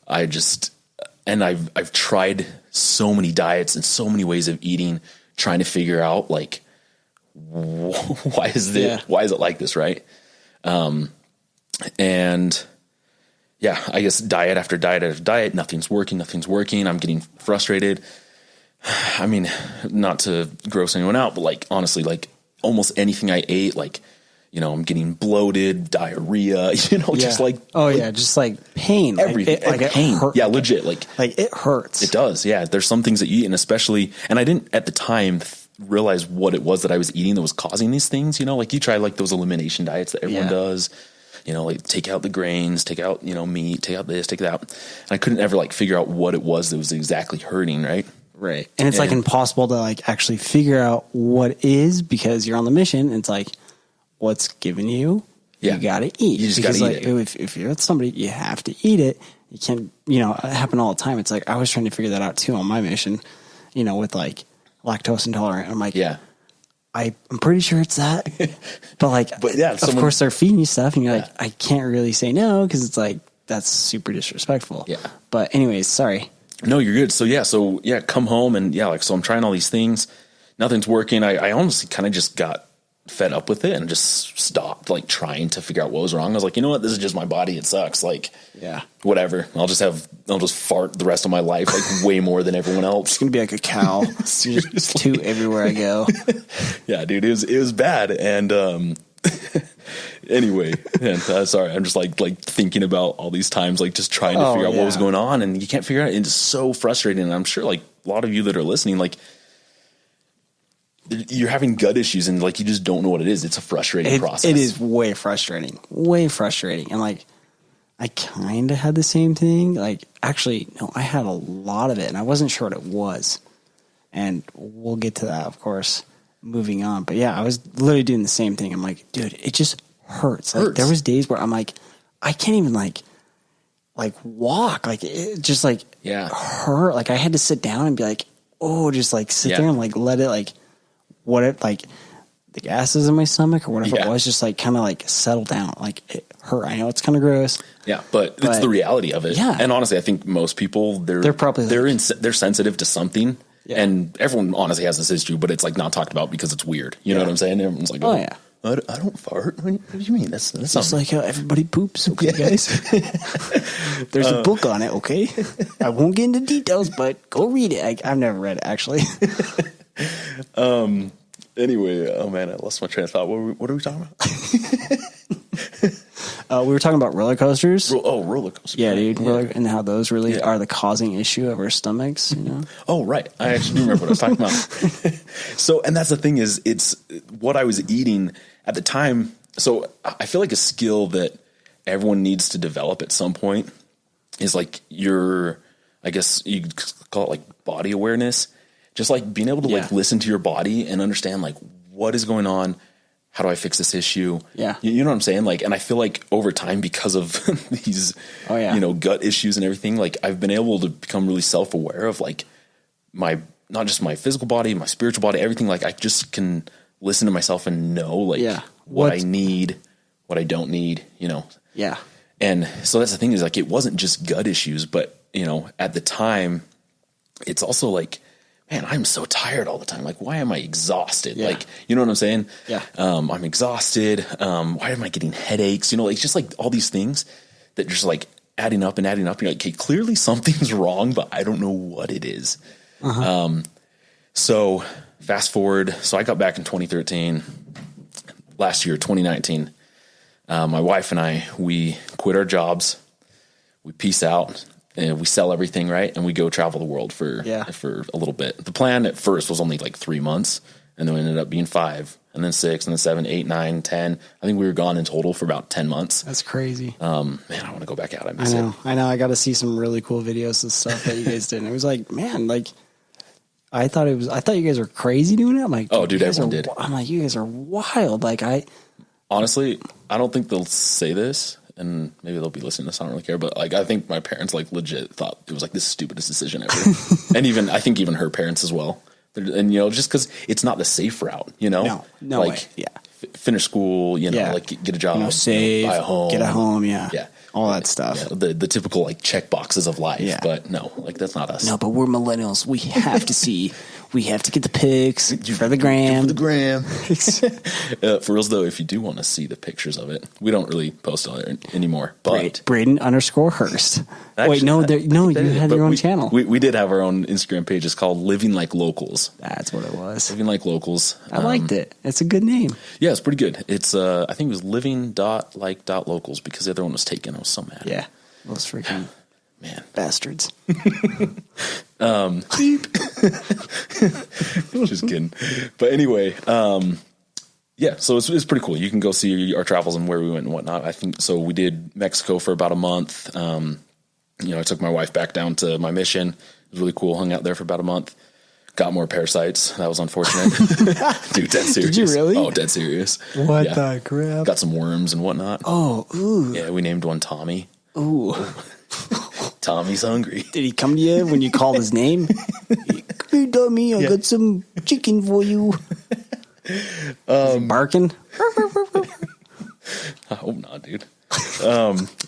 I've tried so many diets and so many ways of eating, trying to figure out like, why is it like this? Right. And yeah, I guess diet after diet after diet, nothing's working. I'm getting frustrated. I mean, not to gross anyone out, but like, honestly, like almost anything I ate, like, you know, I'm getting bloated, diarrhea, you know, just like, just like pain, everything, like pain. Hurt, yeah, legit. Like it hurts. It does. Yeah. There's some things that you eat, and especially, and I didn't at the time realize what it was that I was eating that was causing these things, you know, like you try like those elimination diets that everyone does, you know, like take out the grains, take out, you know, meat, take out this, take that. And I couldn't ever like figure out what it was that was exactly hurting. Right. Right. And it's like impossible to like actually figure out what is, because you're on the mission. And it's like, what's giving you? You got to eat. You just got to eat it. If you're with somebody, you have to eat it. You can't, you know, it happen all the time. It's like, I was trying to figure that out too on my mission, you know, with like lactose intolerant. I'm like, I'm pretty sure it's that, but like, of course they're feeding you stuff and you're like, I can't really say no. Cause it's like, that's super disrespectful. Yeah. But anyways, sorry. No, you're good. So come home and so I'm trying all these things. Nothing's working. I honestly kind of just got fed up with it and just stopped like trying to figure out what was wrong. I was like, you know what? This is just my body. It sucks. Like, whatever. I'll just fart the rest of my life, like way more than everyone else. It's going to be like a cow. Just toot everywhere I go. Yeah, dude, it was bad. And, anyway, and, sorry, I'm just like thinking about all these times, like just trying to figure out what was going on, and you can't figure it out. It's so frustrating. And I'm sure like a lot of you that are listening, like you're having gut issues and like, you just don't know what it is. It's a frustrating process. It is way frustrating. And like, I kind of had the same thing. Like, actually, no, I had a lot of it and I wasn't sure what it was. And we'll get to that, of course, moving on. But yeah, I was literally doing the same thing. I'm like, dude, it just hurts. Like, there was days where I'm like, I can't even like walk. Like, it just like hurt. Like, I had to sit down and be like, just like sit there and like let it like, the gases in my stomach or whatever it was, just like kind of like settle down. Like, it hurt. I know it's kind of gross. Yeah, but it's the reality of it. Yeah. And honestly, I think most people, they're sensitive to something. Yeah. And everyone honestly has this issue, but it's like not talked about because it's weird. You know what I'm saying? Everyone's like, I don't fart. What do you mean? That's just like how everybody poops. Okay, guys. There's a book on it. Okay. I won't get into details, but go read it. I've never read it actually. Anyway, oh man, I lost my train of thought. What are we talking about? We were talking about roller coasters. Roller coasters. Yeah, dude. And how those really are the causing issue of our stomachs, you know? Oh, right. I actually do remember what I was talking about. So, and that's the thing is, it's what I was eating at the time. So I feel like a skill that everyone needs to develop at some point is like I guess you could call it like body awareness. Just like being able to like listen to your body and understand like what is going on. How do I fix this issue? Yeah. You know what I'm saying? Like, and I feel like over time, because of these, gut issues and everything, like I've been able to become really self-aware of like not just my physical body, my spiritual body, everything. Like I just can listen to myself and know like what I need, what I don't need, you know? Yeah. And so that's the thing is like, it wasn't just gut issues, but at the time it's also like, man, I'm so tired all the time. Like, why am I exhausted? Yeah. Like, you know what I'm saying? Yeah. I'm exhausted. Why am I getting headaches? You know, like just like all these things that just like adding up and adding up. You're like, okay, clearly something's wrong, but I don't know what it is. Uh-huh. So fast forward. So I got back in 2013, last year, 2019, my wife and I, we quit our jobs. We peace out. And we sell everything, right? And we go travel the world for a little bit. The plan at first was only like 3 months, and then it ended up being 5, and then 6, and then 7, 8, 9, 10. I think we were gone in total for about 10 months. That's crazy. Man, I want to go back out. I know. I got to see some really cool videos and stuff that you guys did. And it was like, man, like I thought you guys were crazy doing it. I'm like, oh, dude, everyone did. I'm like, you guys are wild. Like honestly, I don't think they'll say this. And maybe they'll be listening to this. I don't really care. But like, I think my parents like legit thought it was like the stupidest decision ever. And I think even her parents as well. And, just cause it's not the safe route, No like, way. Yeah. finish school, like get a job, save, buy a home, get a home, yeah, all that stuff. Yeah, the typical like check boxes of life. Yeah. But no, like that's not us. No, but we're millennials. We have to see. We have to get the pics for the gram. For the gram. For reals though, if you do want to see the pictures of it, we don't really post on it anymore. But Braden _Hurst. Wait, you had your own channel. We did have our own Instagram page. It's called Living Like Locals. That's what it was. Living Like Locals. I liked it. It's a good name. Yeah, it's pretty good. It's I think it was living.like.locals because the other one was taken. I was so mad. Yeah, those freaking bastards. Just kidding. But anyway, yeah, so it's pretty cool. You can go see our travels and where we went and whatnot. I think so. We did Mexico for about a month. I took my wife back down to my mission. It was really cool. Hung out there for about a month. Got more parasites. That was unfortunate. Dude, dead serious. Did you really? Oh, dead serious. What the crap? Got some worms and whatnot. Oh, ooh. Yeah, we named one Tommy. Ooh. Tommy's hungry. Did he come to you when you called his name? Hey, dummy, I got some chicken for you. Is he barking? I hope not, dude.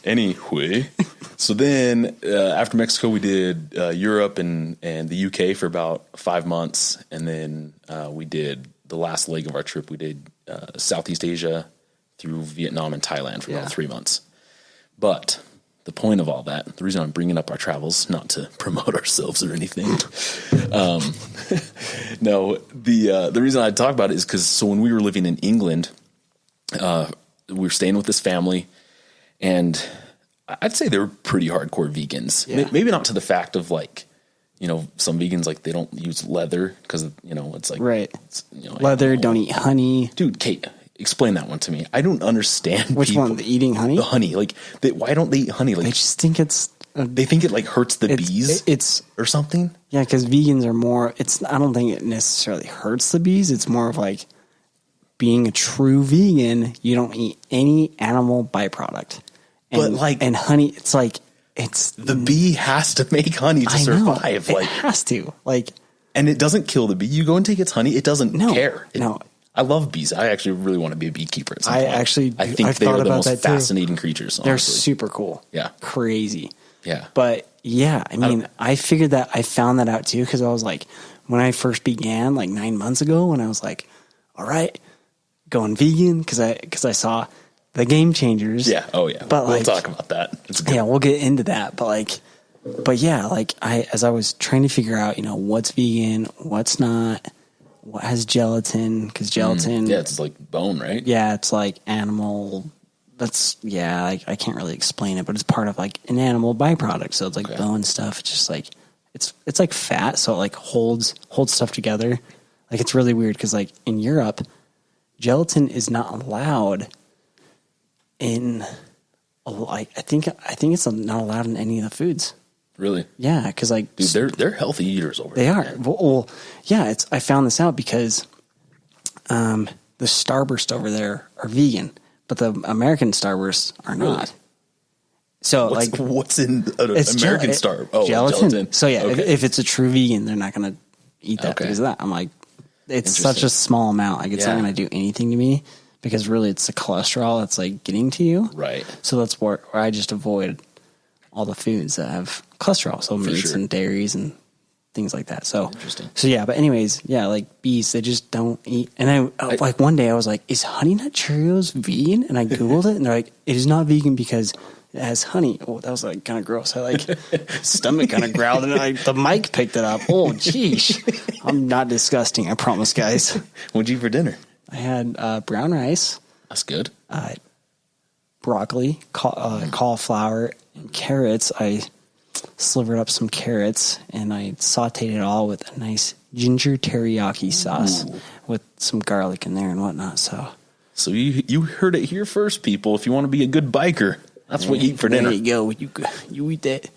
Anyway, so then after Mexico, we did Europe and the UK for about 5 months. And then we did the last leg of our trip. We did Southeast Asia through Vietnam and Thailand for about 3 months. But the point of all that, the reason I'm bringing up our travels, not to promote ourselves or anything. No, the reason I talk about it is because when we were living in England, we were staying with this family, and I'd say they were pretty hardcore vegans. Yeah. Maybe not to the fact of like, some vegans, like they don't use leather because, it's like, right. Leather, don't eat honey. Dude, Kate, explain that one to me. I don't understand. Which one? The eating honey? The honey. Like, why don't they eat honey? Like, they just think they think it like hurts the bees or something. Yeah. Cause vegans are more, I don't think it necessarily hurts the bees. It's more of like being a true vegan. You don't eat any animal byproduct. And honey, it's like, the bee has to make honey to survive. It has to and it doesn't kill the bee. You go and take its honey. It doesn't care. No. I love bees. I actually really want to be a beekeeper at some point. I think they are the most fascinating creatures. Honestly. They're super cool. Yeah. Crazy. Yeah. But yeah, I mean, I found that out too. Cause I was like, when I first began like 9 months ago, when I was like, all right, going vegan. Cause I saw the Game Changers. Yeah. Oh yeah. But we'll talk about that. Yeah, we'll get into that. But yeah, as I was trying to figure out, what's vegan, what's not, what has gelatin, because gelatin. Yeah, it's like bone, right? Yeah, it's like animal. I can't really explain it, but it's part of like an animal byproduct. So it's like bone stuff. It's just like, it's like fat. So it like holds stuff together. Like it's really weird because like in Europe, gelatin is not allowed in, I think it's not allowed in any of the foods. Really? Yeah, because like, dude, they're healthy eaters over there. They are. Well, yeah. I found this out because, the Starburst over there are vegan, but the American Starbursts are not. So what's in an American Star? Oh, gelatin. So yeah, if it's a true vegan, they're not going to eat that because of that. I'm like, it's such a small amount. Like it's not going to do anything to me. Because really, it's the cholesterol that's like getting to you. Right. So that's where I just avoid all the foods that have cholesterol. So meats and dairies and things like that. So interesting. So yeah, but anyways, yeah, like bees, they just don't eat. And I like one day I was like, is Honey Nut Cheerios vegan? And I Googled it and they're like, it is not vegan because it has honey. Oh, that was like kind of gross. I like stomach kind of growled and the mic picked it up. Oh, geez. I'm not disgusting. I promise, guys. What'd you eat for dinner? I had brown rice. That's good. Broccoli, cauliflower, and carrots. I slivered up some carrots and I sauteed it all with a nice ginger teriyaki sauce with some garlic in there and whatnot. So you heard it here first, people. If you want to be a good biker, that's what you eat for dinner. There you go. You eat that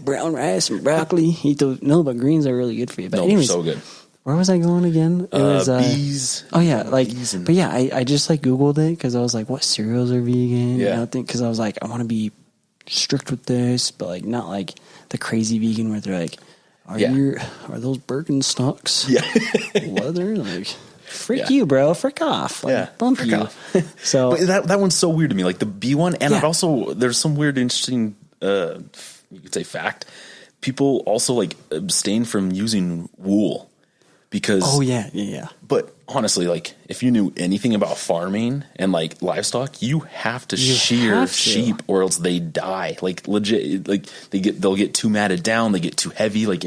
brown rice and broccoli. Eat those. No, but greens are really good for you. But anyways, so good. Where was I going again? It was bees. Oh yeah, but yeah, I just like Googled it because I was like, what cereals are vegan? Yeah. I think because I was like, I want to be strict with this, but like not like the crazy vegan where they're like, are those Birkenstocks? Yeah. Leather? Like, Freak you, bro. Frick off. Like, bump frick you. off. So but that one's so weird to me. Like the bee one, and I'd also there's some weird, interesting, you could say fact. People also like abstain from using wool because. Oh yeah. But honestly, like if you knew anything about farming and like livestock, you have to shear sheep or else they die. Like legit, like they'll get too matted down, they get too heavy. Like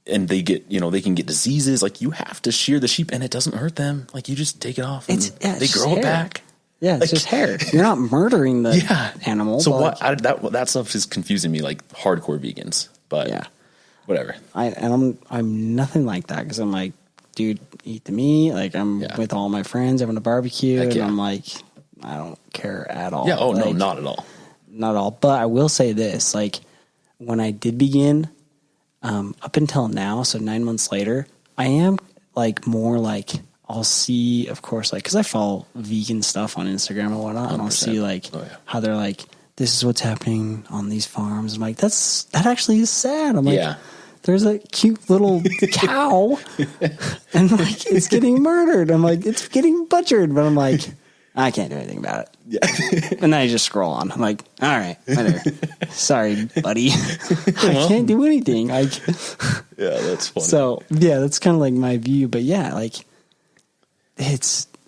and they get, they can get diseases. Like you have to shear the sheep and it doesn't hurt them. Like you just take it off and they grow it back. Yeah, it's just hair. You're not murdering the animal. So that stuff is confusing me, like hardcore vegans. But whatever. I'm nothing like that because I'm like, dude, eat the meat. Like I'm with all my friends having a barbecue, and I'm like, I don't care at all. Yeah. Oh like, no, not at all. Not at all. But I will say this: like when I did begin. Up until now, so 9 months later, I am like more like I'll see, of course, like because I follow vegan stuff on Instagram and whatnot, and I'll see like how they're like, this is what's happening on these farms. I'm like, that actually is sad. I'm like, there's a cute little cow, and like it's getting murdered. I'm like, it's getting butchered, but I'm like, I can't do anything about it. Yeah. And then I just scroll on. I'm like, all right, whatever. Sorry, buddy. I can't do anything. Yeah, that's funny. So yeah, that's kind of like my view. But yeah, like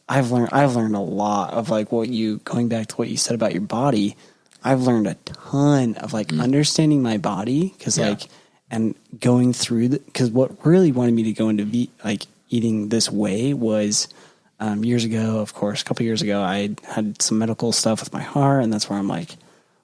I've learned a lot of like going back to what you said about your body. I've learned a ton of like understanding my body because like, and going through because what really wanted me to go into like eating this way was, years ago, of course, a couple years ago, I had some medical stuff with my heart, and that's where I'm like,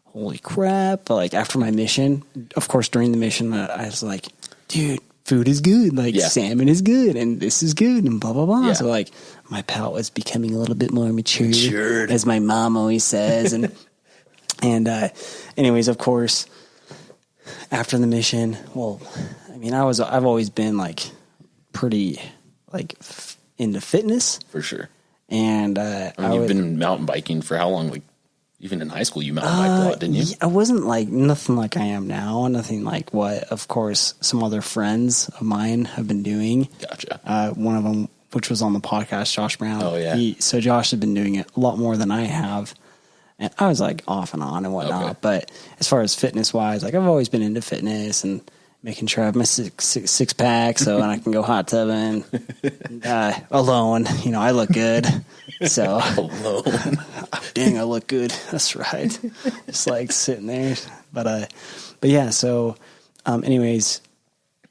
holy crap. But like after my mission, of course, during the mission, I was like, dude, food is good. Like salmon is good, and this is good, and blah, blah, blah. Yeah. So like my palate was becoming a little bit more matured. As my mom always says. And, anyways, of course, after the mission, well, I mean, I've always been like pretty like into fitness for sure. And you've been mountain biking for how long? Like even in high school, you mountain biked a lot, didn't you? I wasn't like nothing like I am now. Nothing like what, of course, some other friends of mine have been doing. Gotcha. One of them, which was on the podcast, Josh Brown. Oh yeah. So Josh has been doing it a lot more than I have, and I was like off and on and whatnot. Okay. But as far as fitness wise, like I've always been into fitness and making sure I have my six pack so I can go hot tubbing alone. I look good. So alone. Dang, I look good. That's right. Just like sitting there. But yeah, so anyways,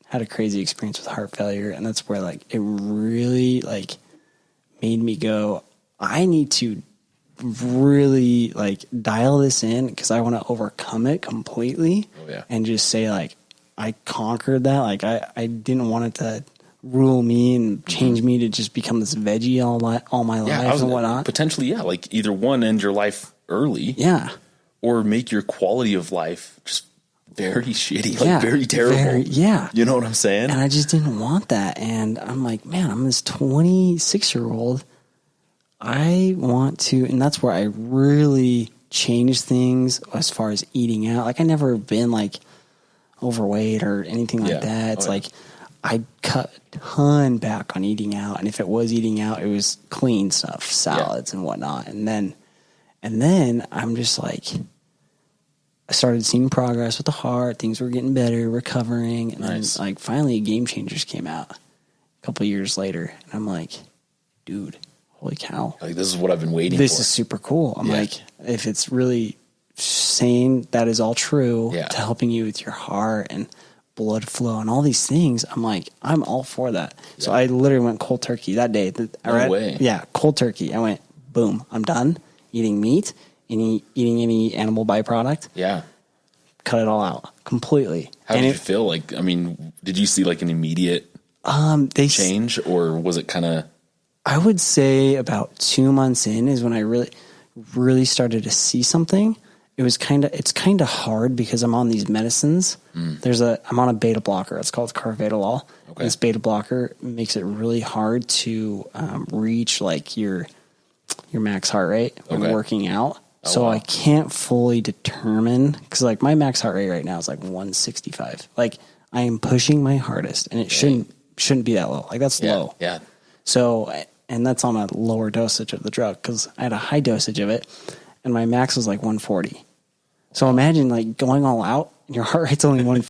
had a crazy experience with heart failure, and that's where like it really like made me go, I need to really like dial this in because I want to overcome it completely. Oh, yeah. And just say like I conquered that. Like I didn't want it to rule me and change me to just become this veggie all my life and whatnot. Potentially, yeah. Like either one, end your life early, or make your quality of life just very shitty, like very terrible. You know what I'm saying? And I just didn't want that. And I'm like, man, I'm this 26-year-old. I want to, and that's where I really changed things as far as eating out. Like I never been like overweight or anything like that. It's like I cut a ton back on eating out, and if it was eating out, it was clean stuff, salads and whatnot. And then I'm just like, I started seeing progress with the heart. Things were getting better, recovering, and then like finally, Game Changers came out a couple years later, and I'm like, dude, holy cow! Like this is what I've been waiting for. This is super cool. I'm like, if it's really saying that is all true to helping you with your heart and blood flow and all these things, I'm like, I'm all for that. So I literally went cold turkey that day. No way. Yeah, cold turkey. I went, boom, I'm done eating meat, eating any animal byproduct. Yeah. Cut it all out completely. How did you feel? Like, I mean, did you see like an immediate change, or was it kind of? I would say about 2 months in is when I really started to see something. It's kind of hard because I'm on these medicines. I'm on a beta blocker. It's called carvedilol. Okay. This beta blocker makes it really hard to reach like your max heart rate when working out. I can't fully determine, because like my max heart rate right now is like 165. Like I am pushing my hardest, and it shouldn't be that low. Like that's low. Yeah. So, and that's on a lower dosage of the drug because I had a high dosage of it and my max was like 140. So imagine like going all out and your heart rate's only 140.